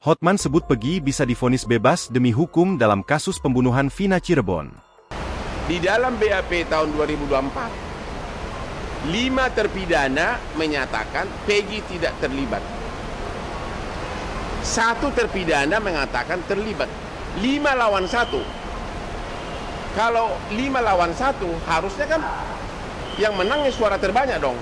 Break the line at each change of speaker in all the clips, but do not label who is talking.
Hotman sebut Peggy bisa divonis bebas demi hukum dalam kasus pembunuhan Vina Cirebon.
Di dalam BAP tahun 2024, 5 terpidana menyatakan Peggy tidak terlibat. 1 terpidana mengatakan terlibat. 5 lawan 1. Kalau 5 lawan 1, harusnya kan yang menangnya suara terbanyak dong.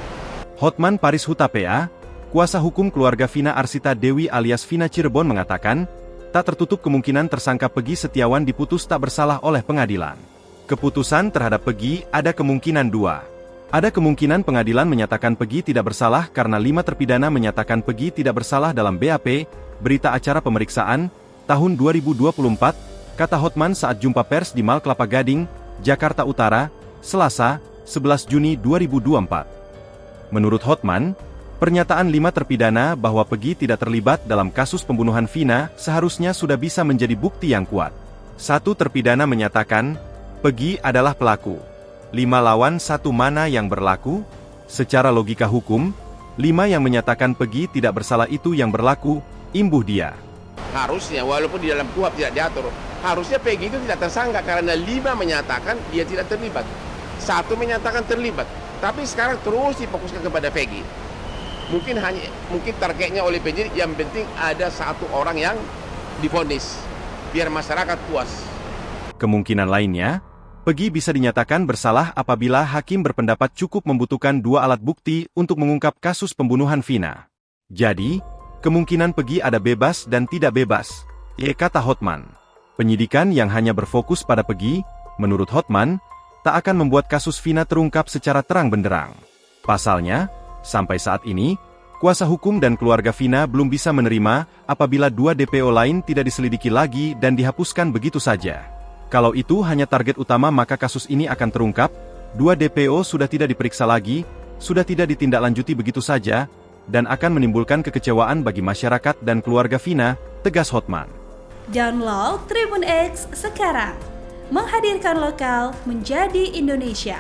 Hotman Paris Hutapea, kuasa hukum keluarga Vina Arsita Dewi alias Vina Cirebon mengatakan, tak tertutup kemungkinan tersangka Peggy Setiawan diputus tak bersalah oleh pengadilan. Keputusan terhadap Peggy ada kemungkinan 2. Ada kemungkinan pengadilan menyatakan Peggy tidak bersalah karena 5 terpidana menyatakan Peggy tidak bersalah dalam BAP, berita acara pemeriksaan, tahun 2024, kata Hotman saat jumpa pers di Mall Kelapa Gading, Jakarta Utara, Selasa, 11 Juni 2024. Menurut Hotman, pernyataan 5 terpidana bahwa Peggy tidak terlibat dalam kasus pembunuhan Vina seharusnya sudah bisa menjadi bukti yang kuat. 1 terpidana menyatakan, Peggy adalah pelaku. 5 lawan 1 mana yang berlaku? Secara logika hukum, 5 yang menyatakan Peggy tidak bersalah itu yang berlaku, imbuh dia.
Harusnya, walaupun di dalam KUHP tidak diatur, harusnya Peggy itu tidak tersangka karena 5 menyatakan dia tidak terlibat. 1 menyatakan terlibat. Tapi sekarang terus difokuskan kepada Peggy. Mungkin targetnya oleh penyidik, yang penting ada 1 orang yang divonis, biar masyarakat puas.
Kemungkinan lainnya, Peggy bisa dinyatakan bersalah apabila hakim berpendapat cukup membutuhkan 2 alat bukti untuk mengungkap kasus pembunuhan Vina. Jadi, kemungkinan Peggy ada bebas dan tidak bebas, kata Hotman. Penyidikan yang hanya berfokus pada Peggy, menurut Hotman, tak akan membuat kasus Vina terungkap secara terang benderang. Pasalnya, sampai saat ini, kuasa hukum dan keluarga Vina belum bisa menerima apabila 2 DPO lain tidak diselidiki lagi dan dihapuskan begitu saja. Kalau itu hanya target utama maka kasus ini akan terungkap, 2 DPO sudah tidak diperiksa lagi, sudah tidak ditindaklanjuti begitu saja, dan akan menimbulkan kekecewaan bagi masyarakat dan keluarga Vina, tegas Hotman.
Download Tribun X sekarang, menghadirkan lokal menjadi Indonesia.